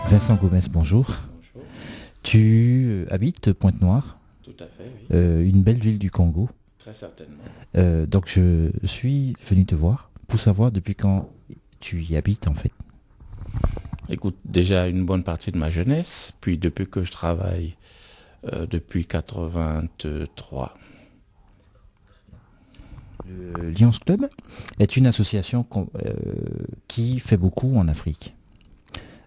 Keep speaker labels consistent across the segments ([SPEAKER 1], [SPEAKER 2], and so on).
[SPEAKER 1] Vincent Gomez, bonjour.
[SPEAKER 2] Bonjour.
[SPEAKER 1] Tu habites Pointe-Noire,
[SPEAKER 2] Tout à fait, oui.
[SPEAKER 1] une belle ville du Congo.
[SPEAKER 2] Très certainement.
[SPEAKER 1] Donc je suis venu te voir pour savoir depuis quand tu y habites en fait.
[SPEAKER 2] Écoute, déjà une bonne partie de ma jeunesse, puis depuis que je travaille depuis 83.
[SPEAKER 1] Le Lions Club est une association qui fait beaucoup en Afrique.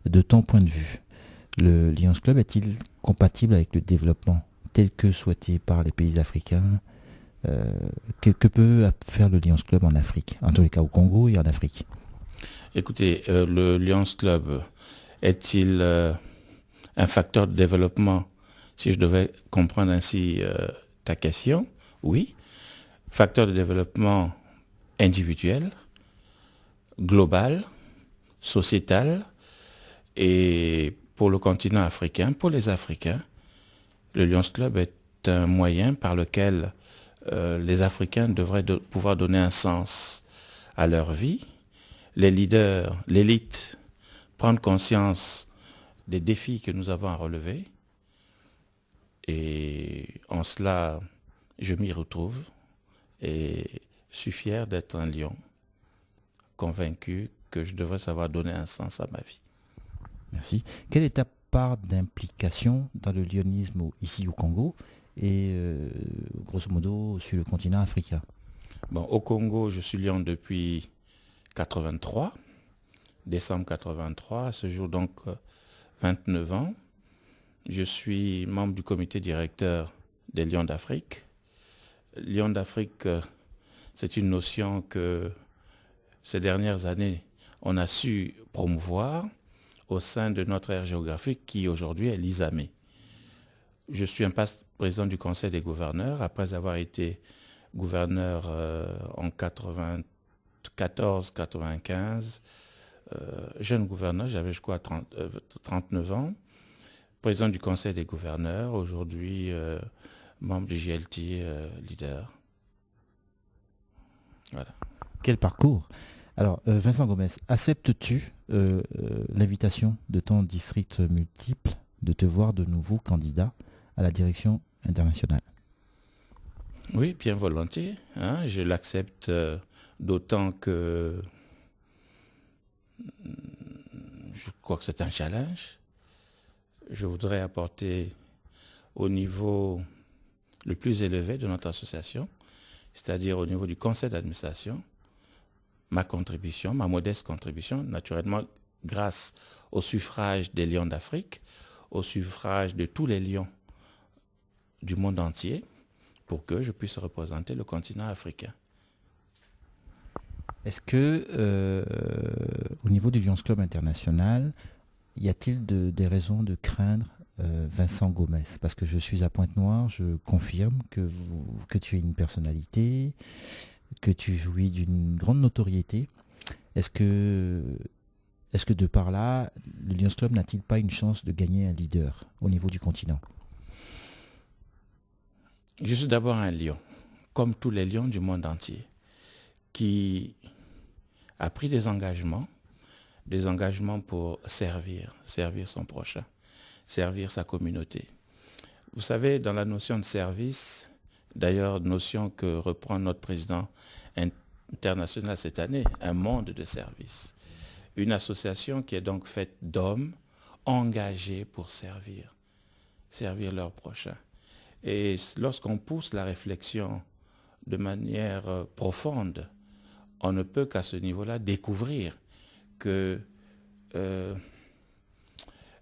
[SPEAKER 1] De ton point de vue, le Lions Club est-il compatible avec le développement tel que souhaité par les pays africains? Que peut faire le Lions Club en Afrique, en tous les cas au Congo et en Afrique?
[SPEAKER 2] Écoutez, le Lions Club est-il un facteur de développement, si je devais comprendre ainsi ta question? Oui. Facteur de développement individuel, global, sociétal, et pour le continent africain, pour les Africains, le Lions Club est un moyen par lequel les Africains devraient pouvoir donner un sens à leur vie. Les leaders, l'élite, prendre conscience des défis que nous avons à relever. Et en cela, je m'y retrouve et je suis fier d'être un lion, convaincu que je devrais savoir donner un sens à ma vie.
[SPEAKER 1] Merci. Quelle est ta part d'implication dans le lionisme ici au Congo et grosso modo sur le continent africain?
[SPEAKER 2] Bon, au Congo, je suis lion depuis 83, décembre 83, à ce jour donc 29 ans. Je suis membre du comité directeur des Lions d'Afrique. Lions d'Afrique, c'est une notion que ces dernières années, on a su promouvoir au sein de notre aire géographique qui aujourd'hui est l'ISAME. Je suis un président du Conseil des gouverneurs après avoir été gouverneur en 94-95. Jeune gouverneur, j'avais je crois 39 ans. Président du Conseil des gouverneurs, aujourd'hui membre du GLT leader. Voilà.
[SPEAKER 1] Quel parcours! Alors, Vincent Gomez, acceptes-tu l'invitation de ton district multiple de te voir de nouveau candidat à la direction internationale?
[SPEAKER 2] Oui, bien volontiers. Je l'accepte d'autant que je crois que c'est un challenge. Je voudrais apporter au niveau le plus élevé de notre association, c'est-à-dire au niveau du conseil d'administration, ma contribution, ma modeste contribution, naturellement grâce au suffrage des Lions d'Afrique, au suffrage de tous les lions du monde entier, pour que je puisse représenter le continent africain.
[SPEAKER 1] Est-ce que, au niveau du Lions Club international, y a-t-il des raisons de craindre Vincent Gomez? Parce que je suis à Pointe-Noire, je confirme que tu es une personnalité, que tu jouis d'une grande notoriété. Est-ce que de par là, le Lions Club n'a-t-il pas une chance de gagner un leader au niveau du continent?
[SPEAKER 2] Je suis d'abord un lion, comme tous les lions du monde entier, qui a pris des engagements pour servir son prochain, servir sa communauté. Vous savez, dans la notion de service, d'ailleurs, notion que reprend notre président international cette année, un monde de service. Une association qui est donc faite d'hommes engagés pour servir leur prochain. Et lorsqu'on pousse la réflexion de manière profonde, on ne peut qu'à ce niveau-là découvrir que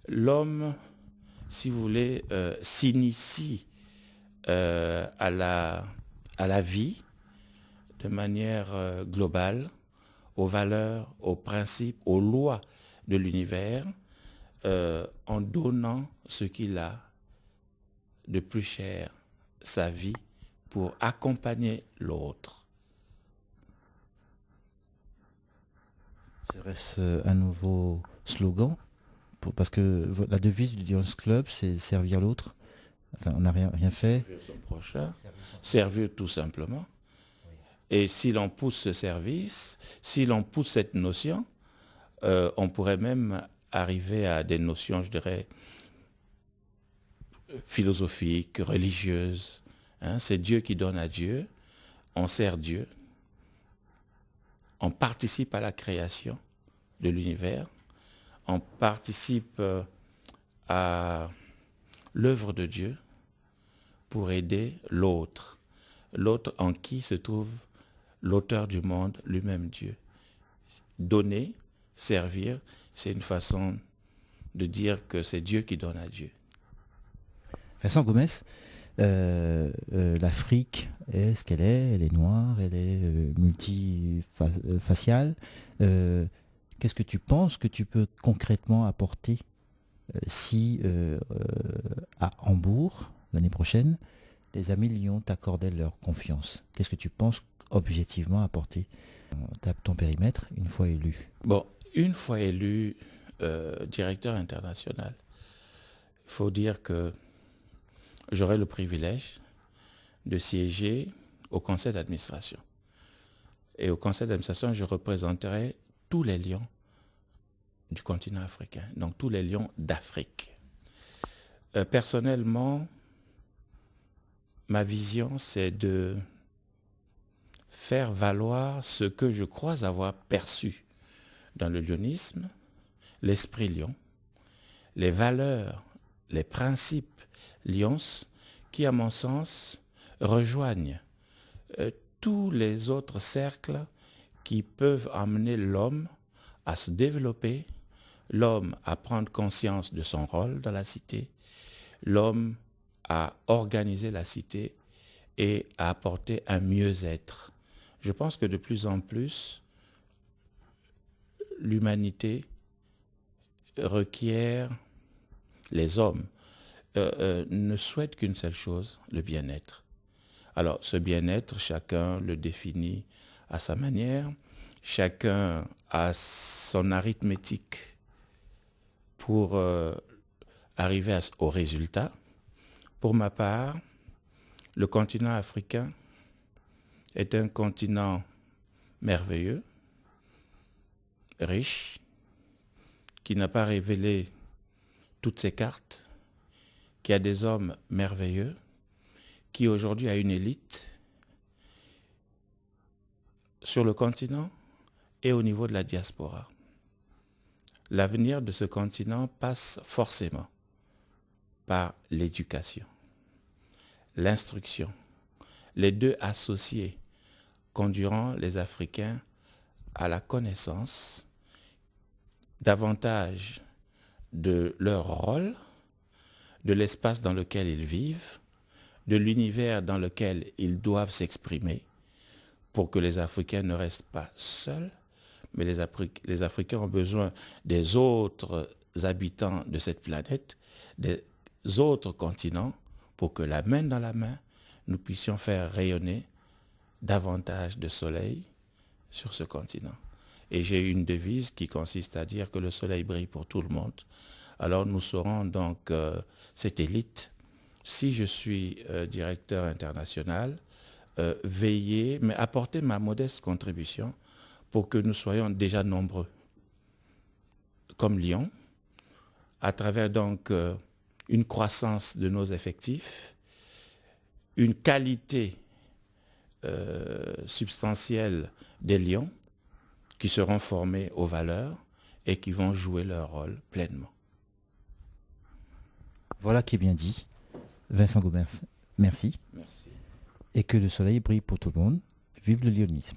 [SPEAKER 2] l'homme, si vous voulez, s'initie à la vie de manière globale, aux valeurs, aux principes, aux lois de l'univers, en donnant ce qu'il a de plus cher, sa vie, pour accompagner l'autre.
[SPEAKER 1] Serait-ce un nouveau slogan? Parce que la devise du Lions Club, c'est servir l'autre. Enfin, on n'a rien fait.
[SPEAKER 2] Servir son prochain, servir tout simplement. Et si l'on pousse ce service, si l'on pousse cette notion, on pourrait même arriver à des notions, je dirais, philosophiques, religieuses. Hein, c'est Dieu qui donne à Dieu, on sert Dieu, on participe à la création de l'univers, on participe à l'œuvre de Dieu pour aider l'autre, l'autre en qui se trouve l'auteur du monde, lui-même Dieu. Donner, servir, c'est une façon de dire que c'est Dieu qui donne à Dieu.
[SPEAKER 1] Vincent Gomes, l'Afrique est ce qu'elle est, elle est noire, elle est multifaciale. Qu'est-ce que tu penses que tu peux concrètement apporter si à Hambourg, l'année prochaine, les amis Lyon t'accordaient leur confiance? Qu'est-ce que tu penses objectivement apporter ton périmètre une fois élu?
[SPEAKER 2] Bon, une fois élu directeur international, il faut dire que j'aurai le privilège de siéger au conseil d'administration. Et au conseil d'administration, je représenterai tous les lions du continent africain, donc tous les lions d'Afrique. Personnellement, ma vision, c'est de faire valoir ce que je crois avoir perçu dans le lionisme, l'esprit lion, les valeurs, les principes lions qui, à mon sens, rejoignent tous les autres cercles qui peuvent amener l'homme à se développer, l'homme à prendre conscience de son rôle dans la cité, l'homme à organiser la cité et à apporter un mieux-être. Je pense que de plus en plus, l'humanité requiert, les hommes ne souhaitent qu'une seule chose, le bien-être. Alors, ce bien-être, chacun le définit à sa manière, chacun a son arithmétique pour arriver au résultat. Pour ma part, le continent africain est un continent merveilleux, riche, qui n'a pas révélé toutes ses cartes, qui a des hommes merveilleux, qui aujourd'hui a une élite sur le continent et au niveau de la diaspora. L'avenir de ce continent passe forcément par l'éducation, l'instruction. Les deux associés conduiront les Africains à la connaissance davantage de leur rôle, de l'espace dans lequel ils vivent, de l'univers dans lequel ils doivent s'exprimer, pour que les Africains ne restent pas seuls, mais les Africains ont besoin des autres habitants de cette planète, des autres continents, pour que la main dans la main, nous puissions faire rayonner davantage de soleil sur ce continent. Et j'ai une devise qui consiste à dire que le soleil brille pour tout le monde. Alors nous serons donc cette élite. Si je suis directeur international, veiller, mais apporter ma modeste contribution pour que nous soyons déjà nombreux, comme Lyon, à travers donc une croissance de nos effectifs, une qualité substantielle des lions qui seront formés aux valeurs et qui vont jouer leur rôle pleinement.
[SPEAKER 1] Voilà qui est bien dit. Vincent Gomes, merci.
[SPEAKER 2] Merci.
[SPEAKER 1] Et que le soleil brille pour tout le monde. Vive le lionisme.